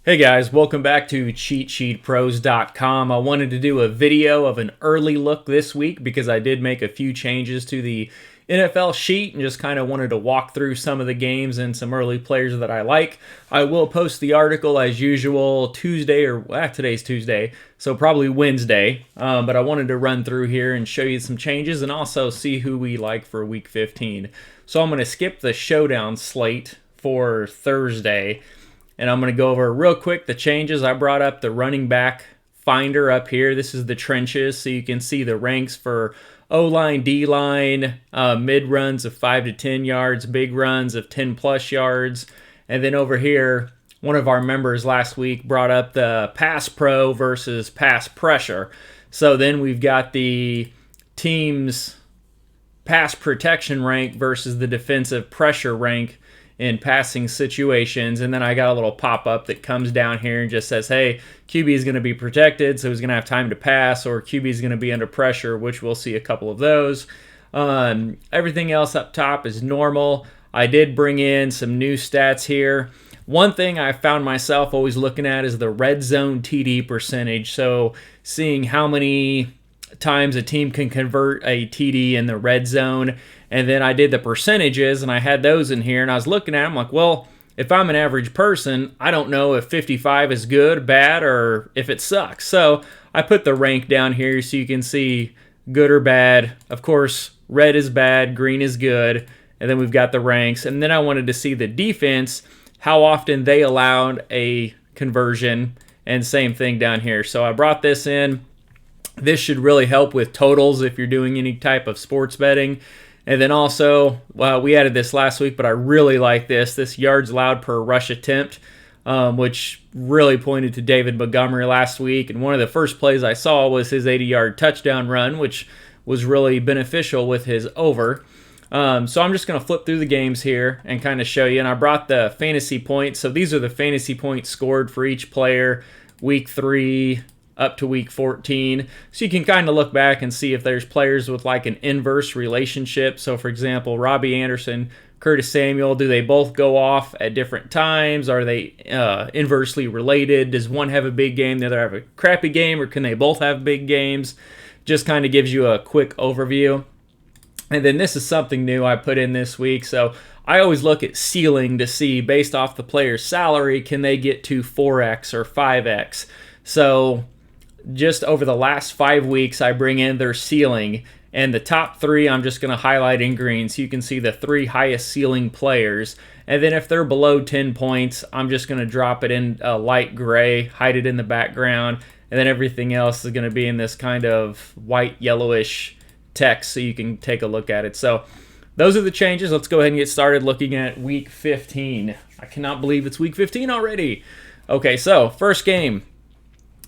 Hey guys, welcome back to CheatSheetPros.com. I wanted to do a video of an early look this week because I did make a few changes to the NFL sheet and just kind of wanted to walk through some of the games and some early players that I like. I will post the article as usual Tuesday, or today's Tuesday, so probably Wednesday. But I wanted to run through here and show you some changes and also see who we like for Week 15. So I'm going to skip the showdown slate for Thursday. And I'm going to go over real quick the changes. I brought up the running back finder up here. This is the trenches, so you can see the ranks for O-line, D-line, mid runs of 5 to 10 yards, big runs of 10 plus yards. And then over here, one of our members last week brought up the pass pro versus pass pressure. So then we've got the team's pass protection rank versus the defensive pressure rank in passing situations. And then I got a little pop-up that comes down here and just says, hey, QB is going to be protected, so he's going to have time to pass, or QB is going to be under pressure, which we'll see a couple of those. Everything else up top is normal. I did bring in some new stats here. One thing I found myself always looking at is the red zone TD percentage. So seeing how many times a team can convert a TD in the red zone. And then I did the percentages, and I had those in here, and I was looking at them like, well, if I'm an average person, I don't know if 55 is good, bad, or if it sucks. So I put the rank down here so you can see good or bad. Of course, red is bad, green is good, and then we've got the ranks. And then I wanted to see the defense, how often they allowed a conversion, and same thing down here. So I brought this in. This should really help with totals if you're doing any type of sports betting. And then also, we added this last week, but I really like this yards allowed per rush attempt, which really pointed to David Montgomery last week. And one of the first plays I saw was his 80-yard touchdown run, which was really beneficial with his over. So I'm just going to flip through the games here and kind of show you. And I brought the fantasy points. So these are the fantasy points scored for each player, week 3 up to week 14. So you can kind of look back and see if there's players with like an inverse relationship. So for example, Robbie Anderson, Curtis Samuel, do they both go off at different times? Are they inversely related? Does one have a big game, the other have a crappy game, or can they both have big games? Just kind of gives you a quick overview. And then this is something new I put in this week. So I always look at ceiling to see, based off the player's salary, can they get to 4x or 5x? So just over the last 5 weeks, I bring in their ceiling, and the top 3 I'm just going to highlight in green so you can see the 3 highest ceiling players. And then if they're below 10 points, I'm just going to drop it in light gray, hide it in the background, and then everything else is going to be in this kind of white yellowish text so you can take a look at it. So those are the changes. Let's go ahead and get started looking at week 15. I cannot believe it's week 15 already. Okay, so first game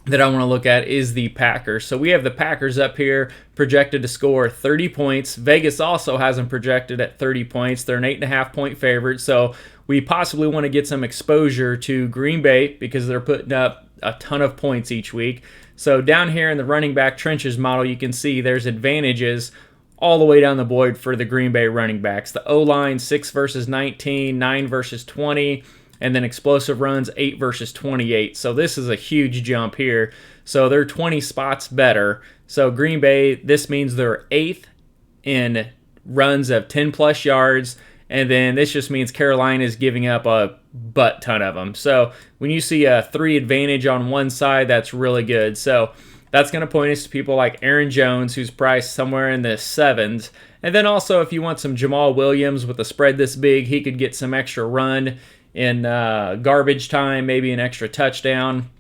that I want to look at is the Packers. So we have the Packers up here projected to score 30 points. Vegas also has them projected at 30 points. They're an 8.5 point favorite. So we possibly want to get some exposure to Green Bay because they're putting up a ton of points each week. So down here in the running back trenches model, you can see there's advantages all the way down the board for the Green Bay running backs. The O-line, 6 versus 19, 9 versus 20. And then explosive runs, 8 versus 28. So this is a huge jump here. So they're 20 spots better. So Green Bay, this means they're 8th in runs of 10 plus yards. And then this just means Carolina is giving up a butt ton of them. So when you see a 3 advantage on one side, that's really good. So that's going to point us to people like Aaron Jones, who's priced somewhere in the 7s. And then also if you want some Jamal Williams with a spread this big, he could get some extra run in garbage time, maybe an extra touchdown.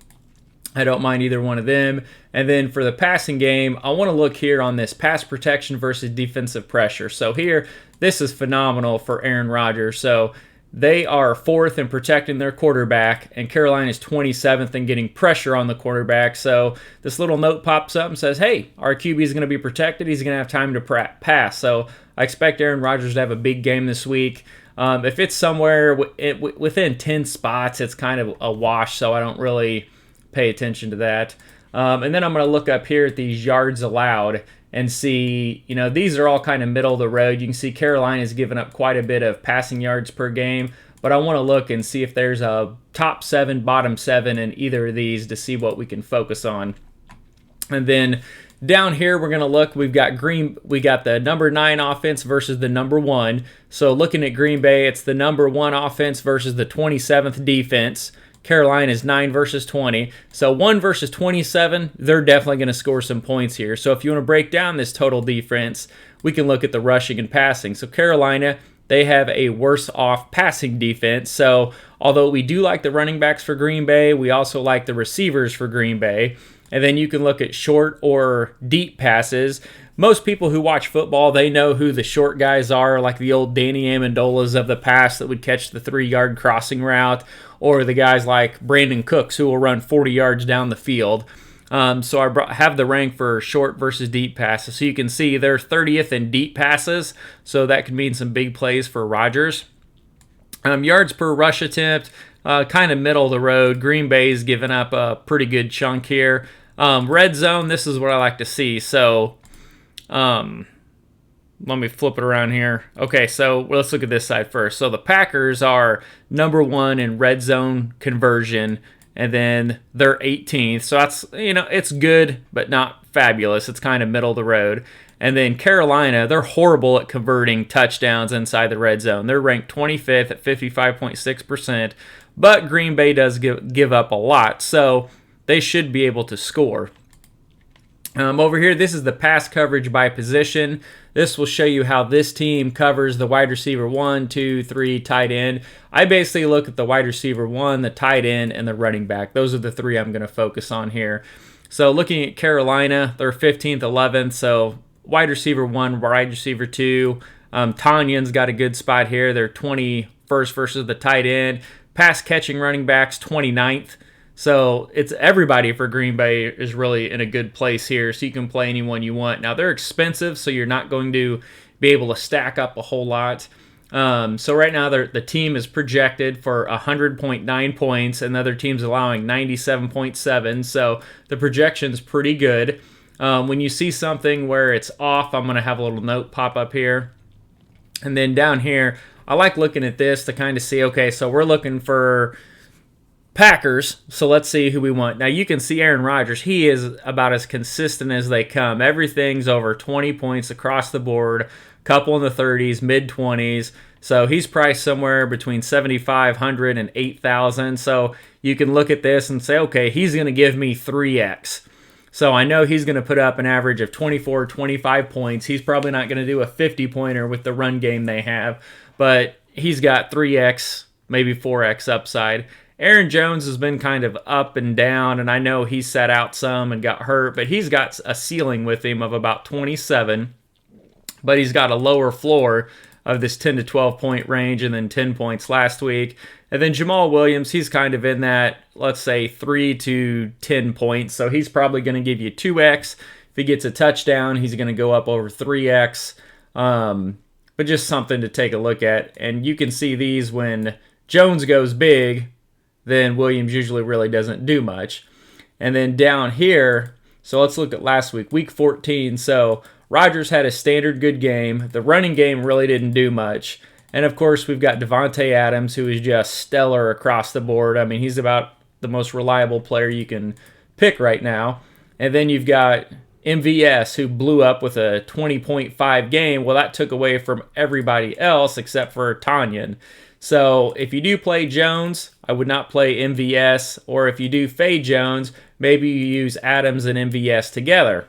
I don't mind either one of them. And then for the passing game, I want to look here on this pass protection versus defensive pressure. So here, this is phenomenal for Aaron Rodgers. So they are 4th in protecting their quarterback, and Carolina is 27th in getting pressure on the quarterback. So this little note pops up and says, hey, our QB is going to be protected. He's going to have time to pass. So I expect Aaron Rodgers to have a big game this week. If it's somewhere within 10 spots, it's kind of a wash, so I don't really pay attention to that. And then I'm going to look up here at these yards allowed and see, these are all kind of middle of the road. You can see Carolina's given up quite a bit of passing yards per game, but I want to look and see if there's a top 7, bottom 7 in either of these to see what we can focus on. And then down here, we're going to look, we got the number 9 offense versus the number 1. So looking at Green Bay, it's the number 1 offense versus the 27th defense. Carolina is 9 versus 20. So 1 versus 27, they're definitely going to score some points here. So if you want to break down this total defense, we can look at the rushing and passing. So Carolina, they have a worse off passing defense. So although we do like the running backs for Green Bay, we also like the receivers for Green Bay. And then you can look at short or deep passes. Most people who watch football, they know who the short guys are, like the old Danny Amendolas of the past that would catch the 3-yard crossing route, or the guys like Brandon Cooks who will run 40 yards down the field. So I have the rank for short versus deep passes. So you can see they're 30th in deep passes, so that could mean some big plays for Rodgers. Yards per rush attempt, kind of middle of the road. Green Bay's given up a pretty good chunk here. Red zone, this is what I like to see. So let me flip it around here. Okay, so let's look at this side first. So the Packers are number 1 in red zone conversion, and then they're 18th. So that's, it's good, but not fabulous. It's kind of middle of the road. And then Carolina, they're horrible at converting touchdowns inside the red zone. They're ranked 25th at 55.6%, but Green Bay does give up a lot, so they should be able to score. Over here, this is the pass coverage by position. This will show you how this team covers the wide receiver 1, 2, 3, tight end. I basically look at the wide receiver 1, the tight end, and the running back. Those are the 3 I'm going to focus on here. So looking at Carolina, they're 15th, 11th, so wide receiver 1, wide receiver 2. Tanyan's got a good spot here. They're 21st versus the tight end. Pass catching running backs, 29th. So it's everybody for Green Bay is really in a good place here, so you can play anyone you want. Now, they're expensive, so you're not going to be able to stack up a whole lot. So right now, the team is projected for 100.9 points, and the other team's allowing 97.7, so the projection's pretty good. When you see something where it's off, I'm going to have a little note pop up here. And then down here, I like looking at this to kind of see, okay, so we're looking for Packers, so let's see who we want. Now, you can see Aaron Rodgers. He is about as consistent as they come. Everything's over 20 points across the board, couple in the 30s, mid-20s. So he's priced somewhere between $7,500 and $8,000. So you can look at this and say, okay, he's going to give me 3x. So I know he's going to put up an average of 24, 25 points. He's probably not going to do a 50-pointer with the run game they have, but he's got 3x, maybe 4x upside. Aaron Jones has been kind of up and down, and I know he sat out some and got hurt, but he's got a ceiling with him of about 27, but he's got a lower floor of this 10 to 12 point range and then 10 points last week. And then Jamal Williams, he's kind of in that, let's say, 3 to 10 points, so he's probably going to give you 2x. If he gets a touchdown, he's going to go up over 3x, but just something to take a look at. And you can see these when Jones goes big, then Williams usually really doesn't do much. And then down here, so let's look at last week, week 14. So Rodgers had a standard good game. The running game really didn't do much. And of course, we've got Devontae Adams, who is just stellar across the board. I mean, he's about the most reliable player you can pick right now. And then you've got MVS, who blew up with a 20.5 game. Well, that took away from everybody else except for Tanyan. So if you do play Jones, I would not play MVS, or if you do fade Jones, maybe you use Adams and MVS together.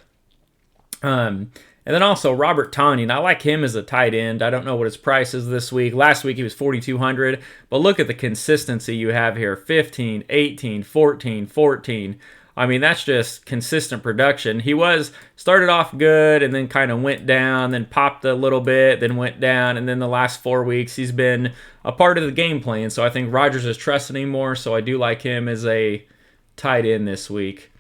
And then also Robert Tonyan, I like him as a tight end. I don't know what his price is this week. Last week he was $4,200, but look at the consistency you have here. 15, 18, 14, 14. I mean, that's just consistent production. He started off good and then kind of went down, then popped a little bit, then went down, and then the last 4 weeks he's been a part of the game plan. So I think Rodgers is trusting him more, so I do like him as a tight end this week.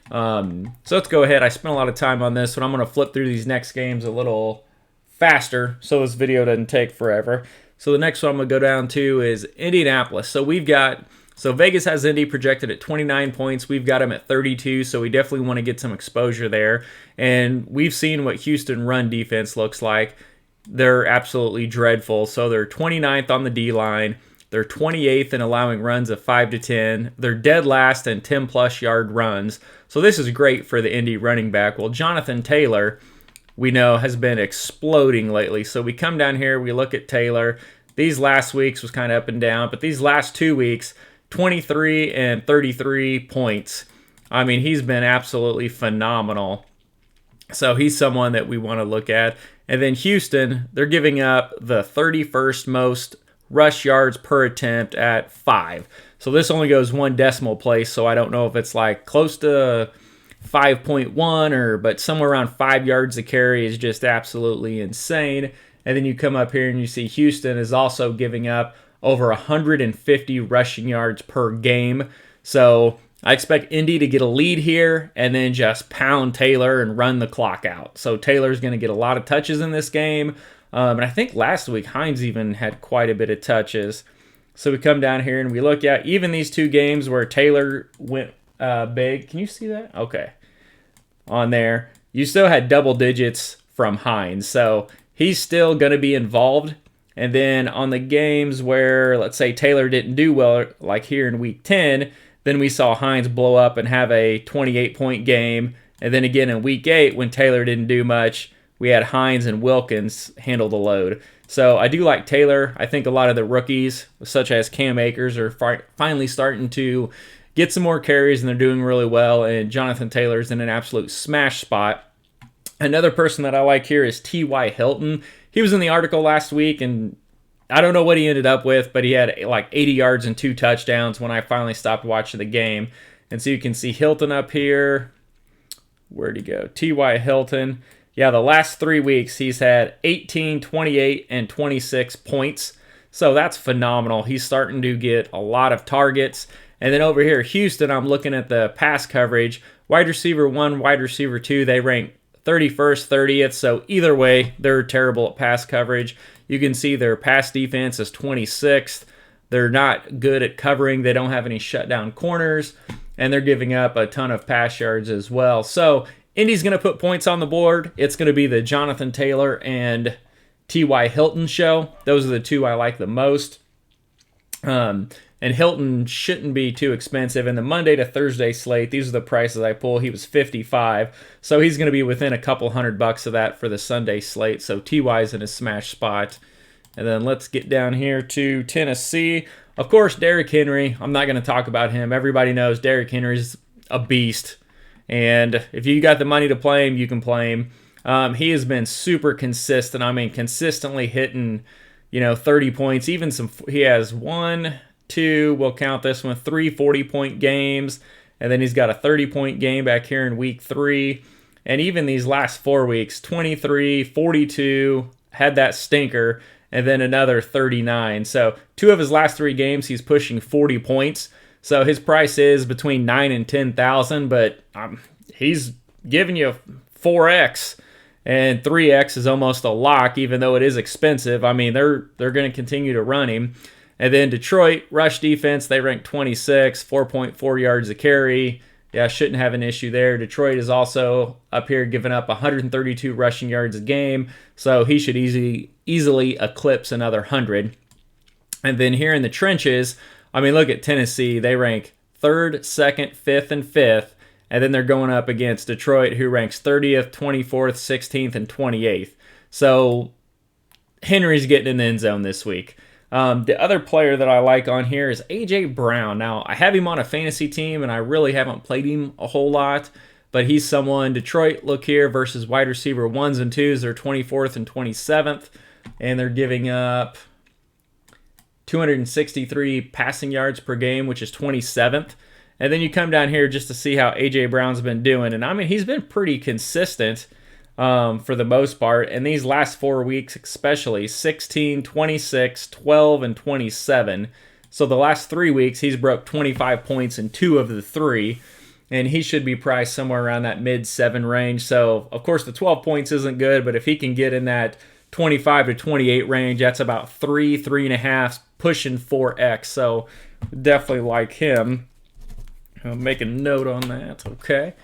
So let's go ahead. I spent a lot of time on this, but I'm going to flip through these next games a little faster so this video doesn't take forever. So the next one I'm going to go down to is Indianapolis. So Vegas has Indy projected at 29 points. We've got them at 32, so we definitely want to get some exposure there. And we've seen what Houston run defense looks like. They're absolutely dreadful. So they're 29th on the D-line. They're 28th in allowing runs of 5 to 10. They're dead last in 10-plus yard runs. So this is great for the Indy running back. Well, Jonathan Taylor, we know, has been exploding lately. So we come down here, we look at Taylor. These last weeks was kind of up and down, but these last 2 weeks, 23 and 33 points. I mean, he's been absolutely phenomenal. So he's someone that we want to look at. And then Houston, they're giving up the 31st most rush yards per attempt at 5. So this only goes one decimal place, so I don't know if it's like close to 5.1 but somewhere around 5 yards a carry is just absolutely insane. And then you come up here and you see Houston is also giving up over 150 rushing yards per game. So I expect Indy to get a lead here and then just pound Taylor and run the clock out. So Taylor's going to get a lot of touches in this game. And I think last week Hines even had quite a bit of touches. So we come down here and we look at even these two games where Taylor went big. Can you see that? Okay. On there, you still had double digits from Hines. So he's still going to be involved. And then on the games where, let's say, Taylor didn't do well, like here in week 10, then we saw Hines blow up and have a 28-point game. And then again in week 8, when Taylor didn't do much, we had Hines and Wilkins handle the load. So I do like Taylor. I think a lot of the rookies, such as Cam Akers, are finally starting to get some more carries, and they're doing really well. And Jonathan Taylor's in an absolute smash spot. Another person that I like here is T.Y. Hilton. He was in the article last week, and I don't know what he ended up with, but he had like 80 yards and 2 touchdowns when I finally stopped watching the game. And so you can see Hilton up here. Where'd he go? T.Y. Hilton. Yeah, the last 3 weeks, he's had 18, 28, and 26 points. So that's phenomenal. He's starting to get a lot of targets. And then over here, Houston, I'm looking at the pass coverage. Wide receiver 1, wide receiver 2, they rank 31st, 30th. So either way, they're terrible at pass coverage. You can see their pass defense is 26th. They're not good at covering. They don't have any shutdown corners. And they're giving up a ton of pass yards as well. So Indy's going to put points on the board. It's going to be the Jonathan Taylor and T.Y. Hilton show. Those are the two I like the most. And Hilton shouldn't be too expensive. In the Monday to Thursday slate, these are the prices I pull. He was 55, so he's going to be within a couple $100 of that for the Sunday slate. So T.Y.'s in a smash spot. And then let's get down here to Tennessee. Of course, Derrick Henry. I'm not going to talk about him. Everybody knows Derrick Henry's a beast. And if you got the money to play him, you can play him. He has been super consistent. I mean, consistently hitting, 30 points. Even he has 1, 2, we'll count this one, 3 40-point games. And then he's got a 30-point game back here in week 3. And even these last 4 weeks, 23, 42, had that stinker, and then another 39. So 2 of his last 3 games, he's pushing 40 points. So his price is between 9 and 10,000, but he's giving you 4x, and 3x is almost a lock, even though it is expensive. I mean, they're going to continue to run him. And then Detroit rush defense, they rank 26, 4.4 yards a carry. Yeah, shouldn't have an issue there. Detroit is also up here giving up 132 rushing yards a game, so he should easily eclipse another 100. And then here in the trenches, I mean, look at Tennessee. They rank 3rd, 2nd, 5th, and 5th. And then they're going up against Detroit, who ranks 30th, 24th, 16th, and 28th. So Henry's getting in the end zone this week. The other player that I like on here is A.J. Brown. Now, I have him on a fantasy team, and I really haven't played him a whole lot. But he's someone, Detroit, look here, versus wide receiver 1s and 2s. They're 24th and 27th. And they're giving up 263 passing yards per game, which is 27th. And then you come down here just to see how A.J. Brown's been doing. And I mean, he's been pretty consistent for the most part. And these last 4 weeks especially, 16, 26, 12, and 27. So the last 3 weeks, he's broke 25 points in 2 of the 3. And he should be priced somewhere around that mid-7 range. So, of course, the 12 points isn't good. But if he can get in that 25 to 28 range, that's about 3.5, pushing 4x. So definitely like him. I'll make a note on that. Okay.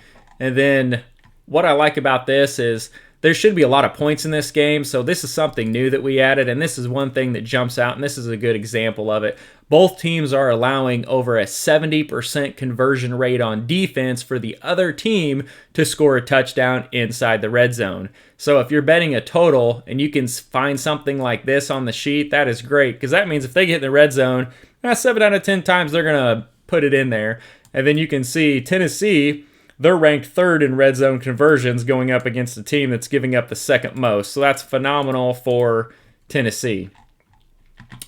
And then what I like about this is there should be a lot of points in this game, so this is something new that we added, and this is one thing that jumps out, and this is a good example of it. Both teams are allowing over a 70% conversion rate on defense for the other team to score a touchdown inside the red zone. So if you're betting a total and you can find something like this on the sheet, that is great, because that means if they get in the red zone, 7 out of 10 times they're going to put it in there. And then you can see Tennessee, they're ranked third in red zone conversions going up against a team that's giving up the second most. So that's phenomenal for Tennessee.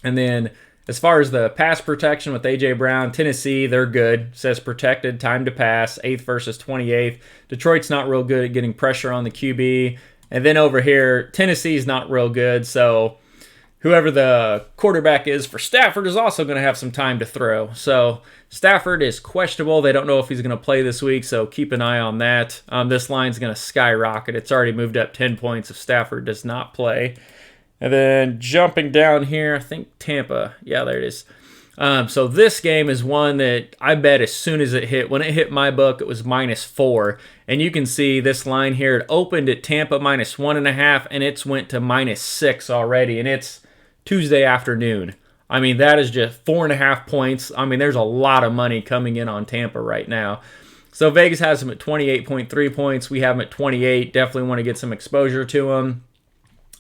And then as far as the pass protection with A.J. Brown, Tennessee, they're good. It says protected, time to pass, 8th versus 28th. Detroit's not real good at getting pressure on the QB. And then over here, Tennessee's not real good. So whoever the quarterback is for Stafford is also going to have some time to throw. So Stafford is questionable. They don't know if he's going to play this week, so keep an eye on that. This line's going to skyrocket. It's already moved up 10 points if Stafford does not play. And then jumping down here, I think Tampa. Yeah, there it is. So this game is one that I bet as soon as it hit. When it hit my book, it was -4. And you can see this line here. It opened at Tampa -1.5, and it's went to -6 already. And it's Tuesday afternoon. I mean, that is just 4.5 points. I mean, there's a lot of money coming in on Tampa right now. So Vegas has them at 28.3 points. We have them at 28. Definitely want to get some exposure to them.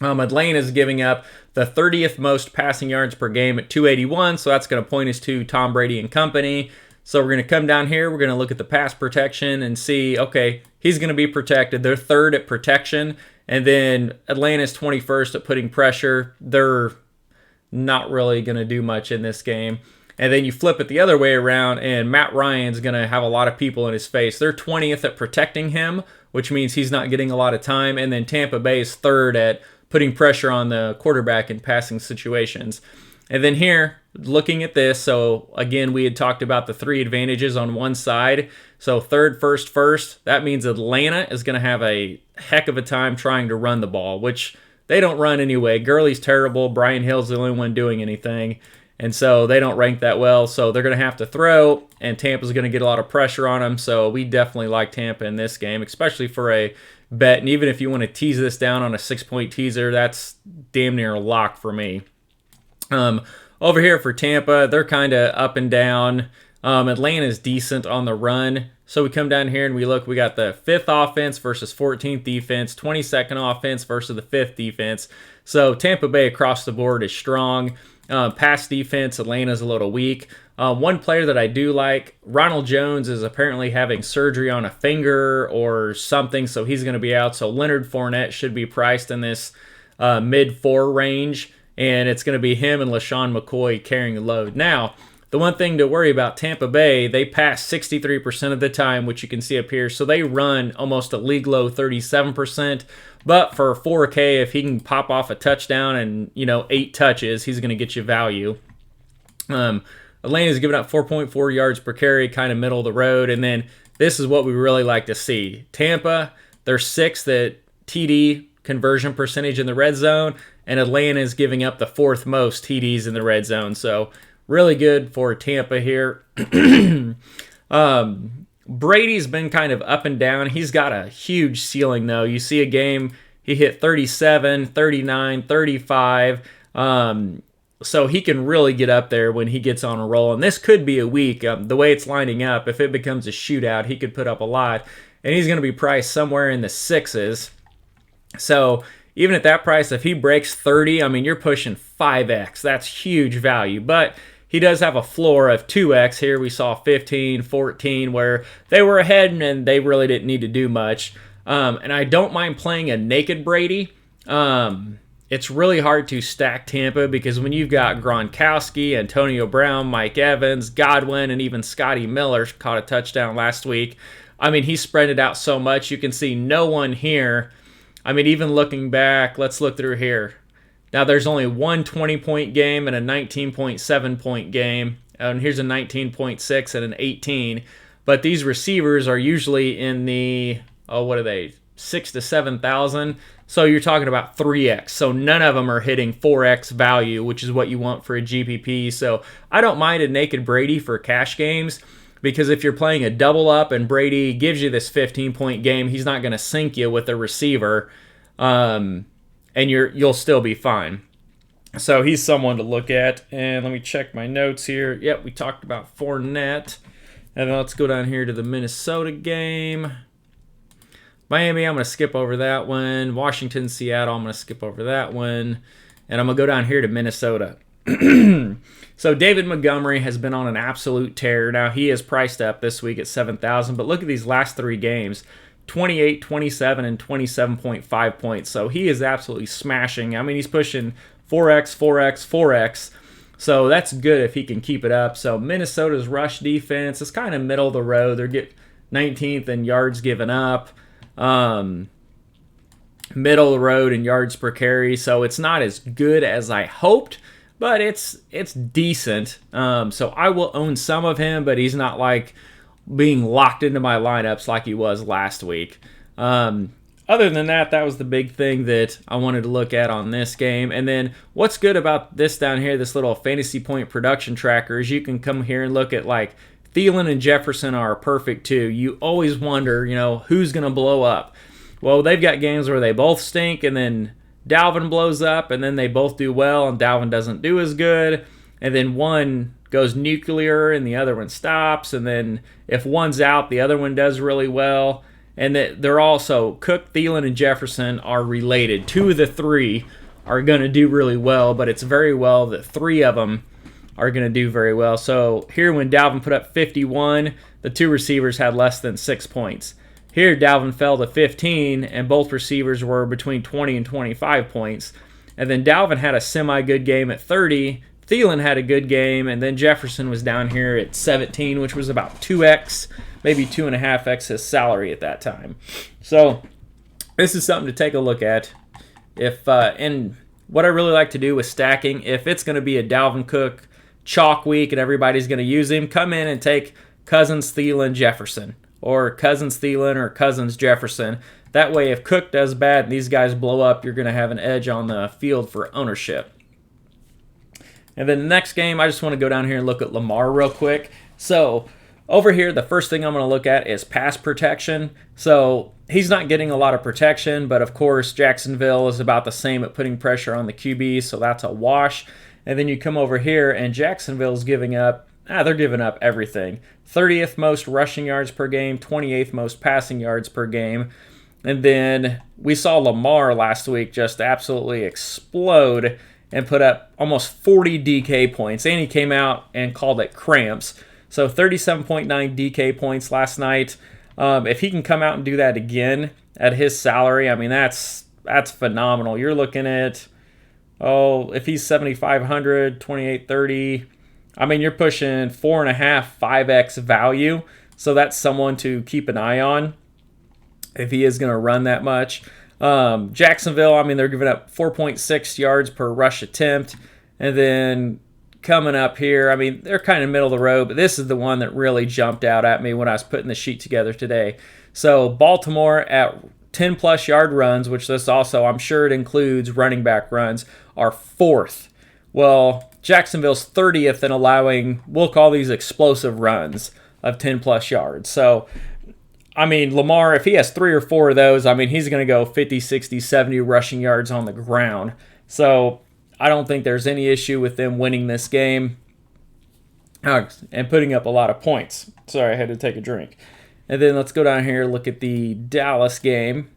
Atlanta's giving up the 30th most passing yards per game at 281, so that's going to point us to Tom Brady and company. So we're going to come down here. We're going to look at the pass protection and see, okay, he's going to be protected. They're third at protection, and then Atlanta's 21st at putting pressure. They're not really going to do much in this game. And then you flip it the other way around, and Matt Ryan's going to have a lot of people in his face. They're 20th at protecting him, which means he's not getting a lot of time. And then Tampa Bay is third at putting pressure on the quarterback in passing situations. And then here, looking at this, so again, we had talked about the 3 advantages on one side. So third, first. That means Atlanta is going to have a heck of a time trying to run the ball, which they don't run anyway. Gurley's terrible. Brian Hill's the only one doing anything. And so they don't rank that well. So they're going to have to throw, and Tampa's going to get a lot of pressure on them. So we definitely like Tampa in this game, especially for a bet. And even if you want to tease this down on a 6-point teaser, that's damn near a lock for me. Over here for Tampa, they're kind of up and down. Atlanta's decent on the run. So we come down here and we look, we got the 5th offense versus 14th defense, 22nd offense versus the 5th defense. So Tampa Bay across the board is strong. Pass defense, Atlanta's a little weak. One player that I do like, Ronald Jones, is apparently having surgery on a finger or something, so he's going to be out. So Leonard Fournette should be priced in this mid-4 range, and it's going to be him and LaShawn McCoy carrying the load. Now, the one thing to worry about Tampa Bay, they pass 63% of the time, which you can see up here. So they run almost a league low 37%. But for 4K, if he can pop off a touchdown and, 8 touches, he's going to get you value. Atlanta's giving up 4.4 yards per carry, kind of middle of the road. And then this is what we really like to see. Tampa, they're 6th at TD conversion percentage in the red zone, and Atlanta is giving up the 4th most TDs in the red zone. So really good for Tampa here. Brady's been kind of up and down. He's got a huge ceiling, though. You see a game, he hit 37, 39, 35. So he can really get up there when he gets on a roll. And this could be a week. The way it's lining up, if it becomes a shootout, he could put up a lot. And he's going to be priced somewhere in the 6s. So even at that price, if he breaks 30, I mean, you're pushing 5x. That's huge value. But he does have a floor of 2x. Here we saw 15, 14, where they were ahead and they really didn't need to do much. And I don't mind playing a naked Brady. It's really hard to stack Tampa because when you've got Gronkowski, Antonio Brown, Mike Evans, Godwin, and even Scotty Miller caught a touchdown last week. I mean, he spread it out so much. You can see no one here. I mean, even looking back, let's look through here. Now, there's only one 20-point game and a 19.7-point game. And here's a 19.6 and an 18. But these receivers are usually in the, 6 to 7,000. So you're talking about 3x. So none of them are hitting 4x value, which is what you want for a GPP. So I don't mind a naked Brady for cash games, because if you're playing a double up and Brady gives you this 15-point game, he's not going to sink you with a receiver. and you'll still be fine. So he's someone to look at. And let me check my notes here. Yep, we talked about Fournette. And then let's go down here to the Minnesota game. Miami, I'm going to skip over that one. Washington, Seattle, I'm going to skip over that one. And I'm going to go down here to Minnesota. So David Montgomery has been on an absolute tear. Now, he is priced up this week at $7,000. But look at these last 3 games. 28, 27, and 27.5 points. So he is absolutely smashing. I mean, he's pushing 4x, 4x, 4x. So that's good if he can keep it up. So Minnesota's rush defense is kind of middle of the road. They're 19th in yards given up. Middle of the road in yards per carry. So it's not as good as I hoped, but it's decent. So I will own some of him, but he's not like being locked into my lineups like he was last week. Other than that, that was the big thing that I wanted to look at on this game. And then what's good about this down here, this little fantasy point production tracker, is you can come here and look at like Thielen and Jefferson are perfect too. You always wonder, who's going to blow up. Well, they've got games where they both stink, and then Dalvin blows up, and then they both do well, and Dalvin doesn't do as good. And then one goes nuclear, and the other one stops. And then if one's out, the other one does really well. And that they're also, Cook, Thielen, and Jefferson are related. 2 of the 3 are going to do really well, but it's very well that 3 of them are going to do very well. So here when Dalvin put up 51, the 2 receivers had less than 6 points. Here Dalvin fell to 15, and both receivers were between 20 and 25 points. And then Dalvin had a semi-good game at 30. Thielen had a good game, and then Jefferson was down here at 17, which was about 2x, maybe 2.5x his salary at that time. So this is something to take a look at. And what I really like to do with stacking, if it's going to be a Dalvin Cook chalk week and everybody's going to use him, come in and take Cousins, Thielen, Jefferson, or Cousins, Thielen, or Cousins, Jefferson. That way, if Cook does bad and these guys blow up, you're going to have an edge on the field for ownership. And then the next game, I just want to go down here and look at Lamar real quick. So over here, the first thing I'm going to look at is pass protection. So he's not getting a lot of protection, but of course, Jacksonville is about the same at putting pressure on the QB, so that's a wash. And then you come over here, and Jacksonville's giving up, they're giving up everything. 30th most rushing yards per game, 28th most passing yards per game. And then we saw Lamar last week just absolutely explode and put up almost 40 DK points. And he came out and called it cramps. So 37.9 DK points last night. If he can come out and do that again at his salary, I mean, that's phenomenal. You're looking at, if he's 7,500, 2830, I mean, you're pushing 4.5, 5x value. So that's someone to keep an eye on if he is going to run that much. Jacksonville, I mean, they're giving up 4.6 yards per rush attempt. And then coming up here, I mean, they're kind of middle of the road, but this is the one that really jumped out at me when I was putting the sheet together today. So Baltimore at 10-plus yard runs, which this also, I'm sure it includes running back runs, are 4th. Well, Jacksonville's 30th in allowing, we'll call these explosive runs of 10-plus yards. So I mean, Lamar, if he has 3 or 4 of those, I mean, he's going to go 50, 60, 70 rushing yards on the ground. So I don't think there's any issue with them winning this game and putting up a lot of points. Sorry, I had to take a drink. And then let's go down here and look at the Dallas game.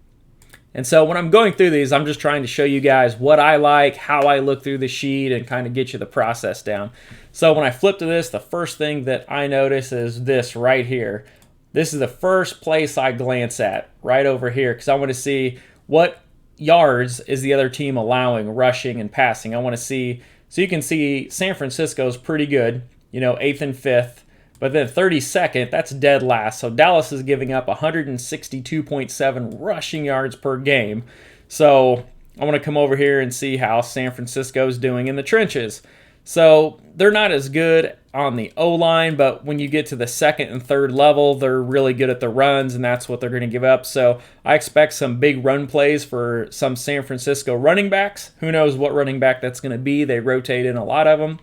And so when I'm going through these, I'm just trying to show you guys what I like, how I look through the sheet, and kind of get you the process down. So when I flip to this, the first thing that I notice is this right here. This is the first place I glance at, right over here, because I want to see what yards is the other team allowing, rushing and passing. I want to see, so you can see San Francisco's pretty good, 8th and 5th, but then 32nd, that's dead last. So Dallas is giving up 162.7 rushing yards per game. So I want to come over here and see how San Francisco's doing in the trenches. So they're not as good on the O-line, but when you get to the second and third level, they're really good at the runs, and that's what they're going to give up. So I expect some big run plays for some San Francisco running backs. Who knows what running back that's going to be? They rotate in a lot of them.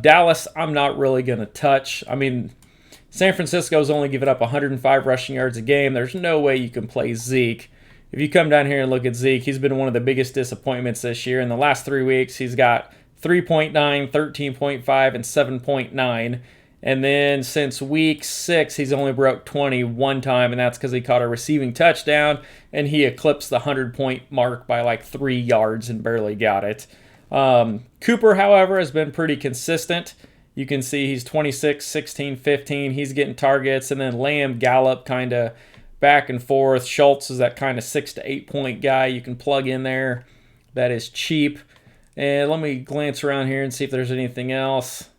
Dallas, I'm not really going to touch. I mean, San Francisco's only given up 105 rushing yards a game. There's no way you can play Zeke if you come down here and look at Zeke, he's been one of the biggest disappointments this year. In the last 3 weeks, he's got 3.9, 13.5, and 7.9. And then since week 6, he's only broke 20 one time, and that's because he caught a receiving touchdown, and he eclipsed the 100-point mark by like 3 yards and barely got it. Cooper, however, has been pretty consistent. You can see he's 26, 16, 15. He's getting targets, and then Lamb, Gallup kind of back and forth. Schultz is that kind of 6 to 8 point guy you can plug in there. That is cheap. And let me glance around here and see if there's anything else.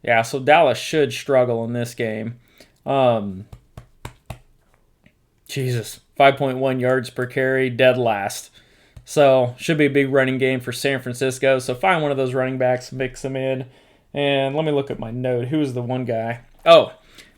Yeah, so Dallas should struggle in this game. Jesus, 5.1 yards per carry, dead last. So should be a big running game for San Francisco. So find one of those running backs, mix them in. And let me look at my note. Who was the one guy? Oh,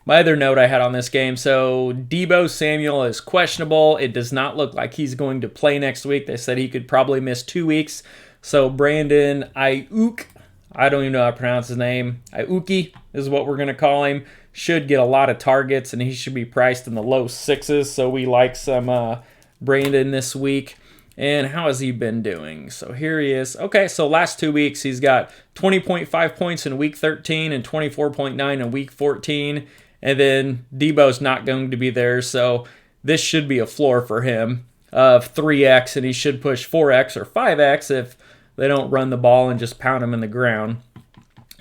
my other note I had on this game. So Deebo Samuel is questionable. It does not look like he's going to play next week. They said he could probably miss 2 weeks. So Brandon Ayuk, I don't even know how to pronounce his name. Ayuki is what we're going to call him. Should get a lot of targets, and he should be priced in the low 6s. So we like some Brandon this week. And how has he been doing? So here he is. Okay, so last 2 weeks, he's got 20.5 points in week 13 and 24.9 in week 14. And then Debo's not going to be there, so this should be a floor for him of 3x, and he should push 4x or 5x if they don't run the ball and just pound him in the ground.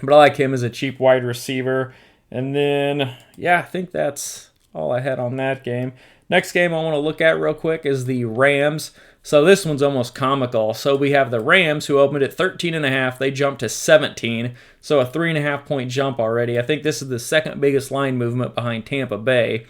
But I like him as a cheap wide receiver. And then, yeah, I think that's all I had on that game. Next game I want to look at real quick is the Rams. So this one's almost comical. So we have the Rams, who opened at 13.5. They jumped to 17. So a 3.5 point jump already. I think this is the second biggest line movement behind Tampa Bay.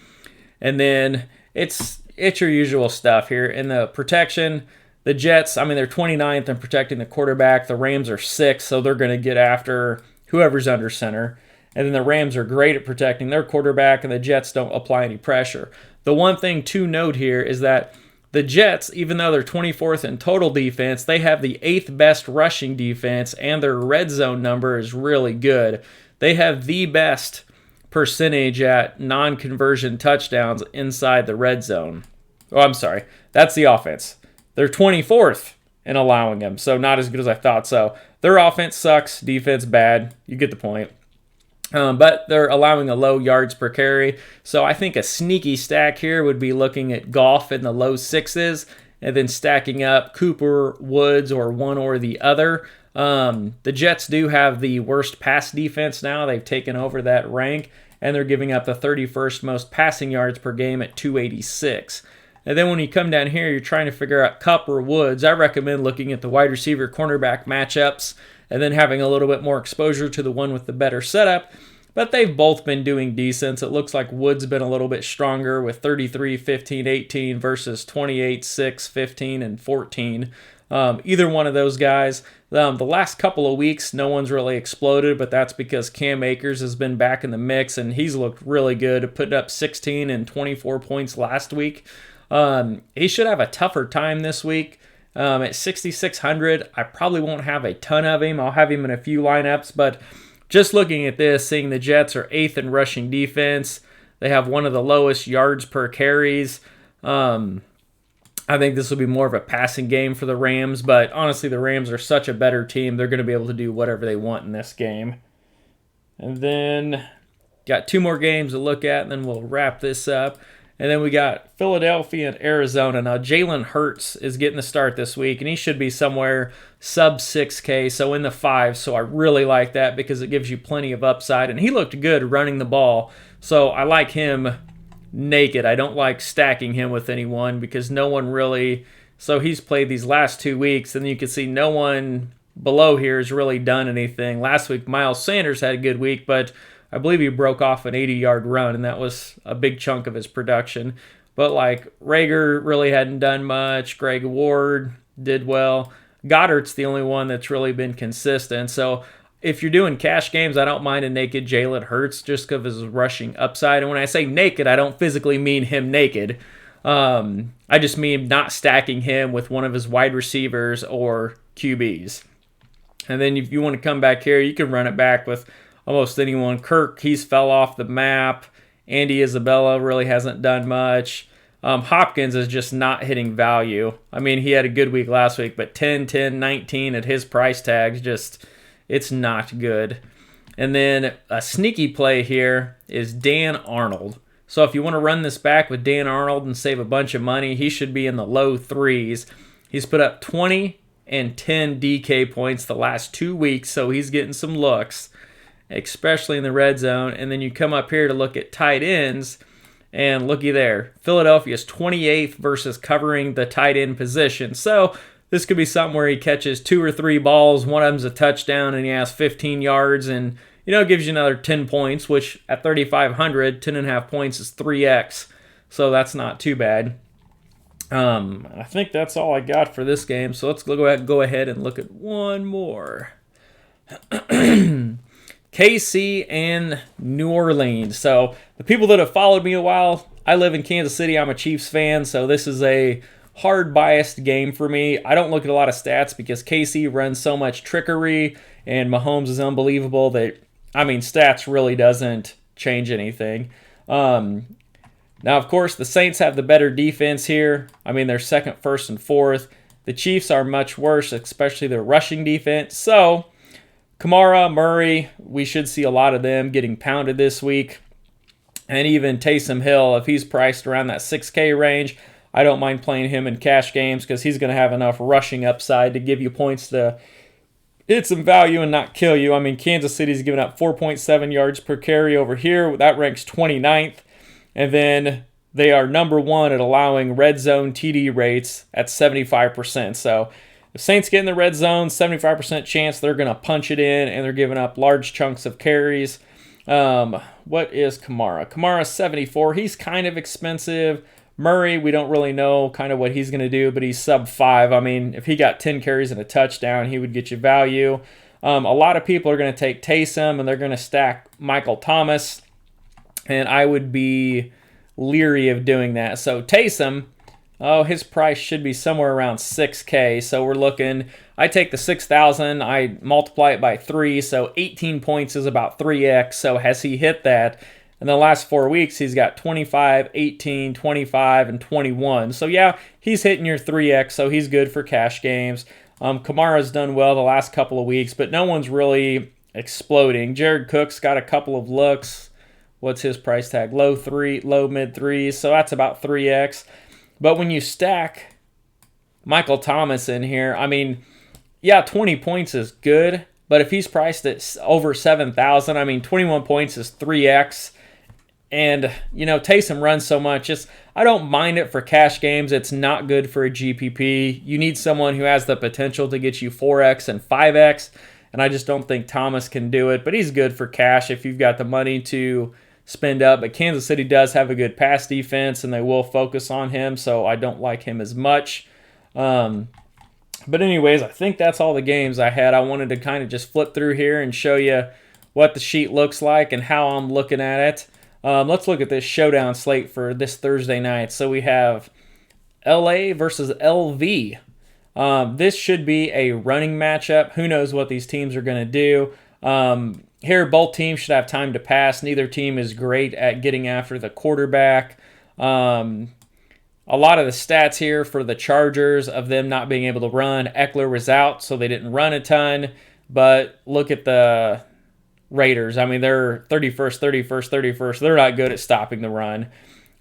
And then it's your usual stuff here. In the protection, the Jets, I mean, they're 29th in protecting the quarterback. The Rams are 6th, so they're going to get after whoever's under center. And then the Rams are great at protecting their quarterback, and the Jets don't apply any pressure. The one thing to note here is that the Jets, even though they're 24th in total defense, they have the 8th best rushing defense, and their red zone number is really good. They have the best percentage at non-conversion touchdowns inside the red zone. Oh, I'm sorry. That's the offense. They're 24th in allowing them, so not as good as I thought. So their offense sucks, defense bad. You get the point. But they're allowing a low yards per carry. So I think a sneaky stack here would be looking at Goff in the low 6s and then stacking up Cooper, Woods, or one or the other. The Jets do have the worst pass defense now. They've taken over that rank, and they're giving up the 31st most passing yards per game at 286. And then when you come down here, you're trying to figure out Kupp or Woods. I recommend looking at the wide receiver cornerback matchups and then having a little bit more exposure to the one with the better setup. But they've both been doing decent. It looks like Woods been a little bit stronger with 33, 15, 18 versus 28, 6, 15, and 14. Either one of those guys. The last couple of weeks, no one's really exploded, but that's because Cam Akers has been back in the mix, and he's looked really good, putting up 16 and 24 points last week. He should have a tougher time this week. At 6,600, I probably won't have a ton of him. I'll have him in a few lineups, but just looking at this, seeing the Jets are 8th in rushing defense. They have one of the lowest yards per carries. I think this will be more of a passing game for the Rams, but honestly, the Rams are such a better team. They're going to be able to do whatever they want in this game. And then got 2 more games to look at, and then we'll wrap this up. And then we got Philadelphia and Arizona. Now, Jalen Hurts is getting the start this week, and he should be somewhere sub 6K, so in the 5s. So I really like that because it gives you plenty of upside. And he looked good running the ball, so I like him naked. I don't like stacking him with anyone because no one really... So he's played these last 2 weeks, and you can see no one below here has really done anything. Last week, Miles Sanders had a good week, but I believe he broke off an 80-yard run, and that was a big chunk of his production. But like Rager really hadn't done much. Greg Ward did well. Goddard's the only one that's really been consistent. So if you're doing cash games, I don't mind a naked Jalen Hurts just because of his rushing upside. And when I say naked, I don't physically mean him naked. I just mean not stacking him with one of his wide receivers or QBs. And then if you want to come back here, you can run it back with almost anyone. Kirk, he's fell off the map. Andy Isabella really hasn't done much. Hopkins is just not hitting value. I mean, he had a good week last week, but 10, 10, 19 at his price tags, just, it's not good. And then a sneaky play here is Dan Arnold. So if you want to run this back with Dan Arnold and save a bunch of money, he should be in the low threes. He's put up 20 and 10 DK points the last 2 weeks, so he's getting some looks, especially in the red zone. And then you come up here to look at tight ends, and looky there. Philadelphia's 28th versus covering the tight end position. So this could be something where he catches 2 or 3 balls, one of them's a touchdown, and he has 15 yards, and gives you another 10 points, which at 3,500, 10.5 points is 3x. So that's not too bad. I think that's all I got for this game. So let's go ahead and look at one more. KC and New Orleans. So the people that have followed me a while, I live in Kansas City. I'm a Chiefs fan, so this is a hard biased game for me. I don't look at a lot of stats because KC runs so much trickery and Mahomes is unbelievable that, stats really doesn't change anything. Now, of course, the Saints have the better defense here. They're second, first, and fourth. The Chiefs are much worse, especially their rushing defense. So, Kamara, Murray, we should see a lot of them getting pounded this week. And even Taysom Hill, if he's priced around that 6K range, I don't mind playing him in cash games because he's going to have enough rushing upside to give you points to hit some value and not kill you. Kansas City's giving up 4.7 yards per carry over here. That ranks 29th. And then they are number 1 at allowing red zone TD rates at 75%. So if Saints get in the red zone, 75% chance they're going to punch it in, and they're giving up large chunks of carries. What is Kamara? Kamara's 74. He's kind of expensive. Murray, we don't really know kind of what he's going to do, but he's sub 5. If he got 10 carries and a touchdown, he would get you value. A lot of people are going to take Taysom, and they're going to stack Michael Thomas, and I would be leery of doing that. So Taysom, his price should be somewhere around 6K. So we're looking, I take the 6,000, I multiply it by 3, so 18 points is about 3x. So has he hit that? In the last 4 weeks, he's got 25, 18, 25, and 21. So yeah, he's hitting your 3x, so he's good for cash games. Kamara's done well the last couple of weeks, but no one's really exploding. Jared Cook's got a couple of looks. What's his price tag? Low mid threes, so that's about 3x. But when you stack Michael Thomas in here, 20 points is good, but if he's priced at over 7,000, 21 points is 3x. And, Taysom runs so much. I don't mind it for cash games. It's not good for a GPP. You need someone who has the potential to get you 4x and 5x, and I just don't think Thomas can do it. But he's good for cash if you've got the money to spend up. But Kansas City does have a good pass defense, and they will focus on him, so I don't like him as much. But anyways, I think that's all the games I had. I wanted to kind of just flip through here and show you what the sheet looks like and how I'm looking at it. Let's look at this showdown slate for this Thursday night. So we have LA versus LV. This should be a running matchup. Who knows what these teams are going to do. Here, both teams should have time to pass. Neither team is great at getting after the quarterback. A lot of the stats here for the Chargers of them not being able to run. Eckler was out, so they didn't run a ton. But look at the Raiders. They're 31st. They're not good at stopping the run.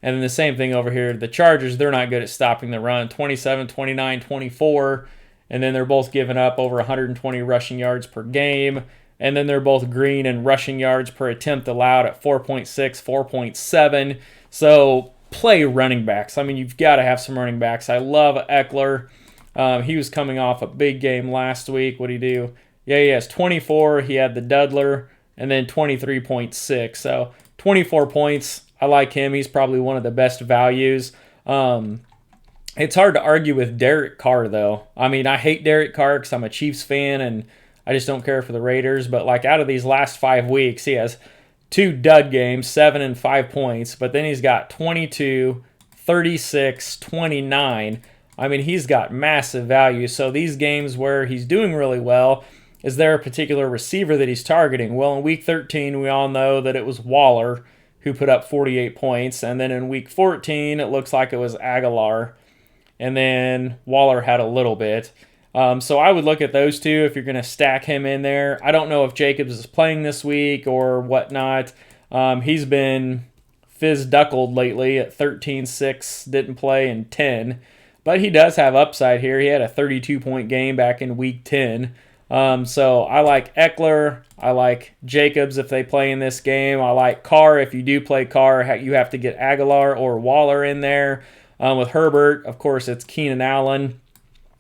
And then the same thing over here. The Chargers, they're not good at stopping the run. 27, 29, 24. And then they're both giving up over 120 rushing yards per game. And then they're both green in rushing yards per attempt allowed at 4.6, 4.7. So play running backs. You've got to have some running backs. I love Eckler. He was coming off a big game last week. What did he do? Yeah, he has 24. He had the Dudler. And then 23.6. So 24 points. I like him. He's probably one of the best values. It's hard to argue with Derek Carr, though. I hate Derek Carr because I'm a Chiefs fan, and I just don't care for the Raiders. But, out of these last 5 weeks, he has 2 dud games, 7 and 5 points. But then he's got 22, 36, 29. He's got massive value. So these games where he's doing really well, is there a particular receiver that he's targeting? Well, in Week 13, we all know that it was Waller, who put up 48 points. And then in week 14, it looks like it was Aguilar. And then Waller had a little bit. So I would look at those two if you're going to stack him in there. I don't know if Jacobs is playing this week or whatnot. He's been fizz-duckled lately at 13-6, didn't play in 10. But he does have upside here. He had a 32-point game back in week 10. So I like Eckler. I like Jacobs if they play in this game. I like Carr. If you do play Carr, you have to get Aguilar or Waller in there. With Herbert, of course, it's Keenan Allen.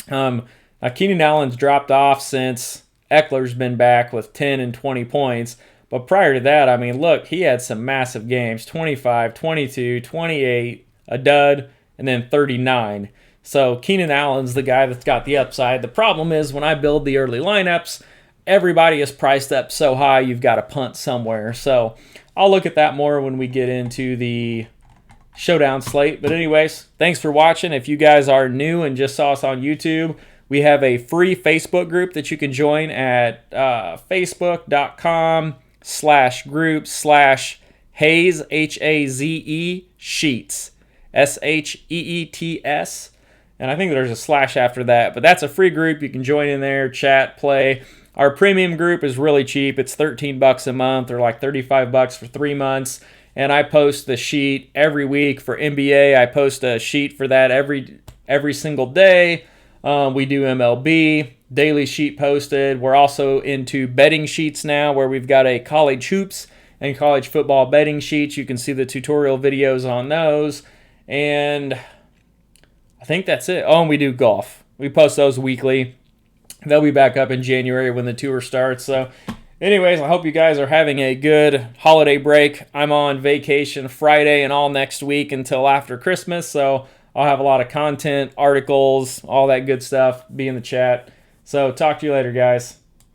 Keenan Allen's dropped off since Eckler's been back with 10 and 20 points. But prior to that, I mean, look, he had some massive games. 25, 22, 28, a dud, and then 39. So Keenan Allen's the guy that's got the upside. The problem is when I build the early lineups, everybody is priced up so high you've got to punt somewhere. So I'll look at that more when we get into the showdown slate. But anyways, thanks for watching. If you guys are new and just saw us on YouTube, we have a free Facebook group that you can join at facebook.com/group/Haze, Haze, Sheets, SHEETS. And I think there's a slash after that. But that's a free group. You can join in there, chat, play. Our premium group is really cheap. It's $13 a month or like $35 for 3 months. And I post the sheet every week for NBA. I post a sheet for that every single day. We do MLB, daily sheet posted. We're also into betting sheets now where we've got a college hoops and college football betting sheets. You can see the tutorial videos on those. And I think that's it. Oh, and we do golf. We post those weekly. They'll be back up in January when the tour starts. So anyways, I hope you guys are having a good holiday break. I'm on vacation Friday and all next week until after Christmas, so I'll have a lot of content, articles, all that good stuff. Be in the chat. So talk to you later, guys.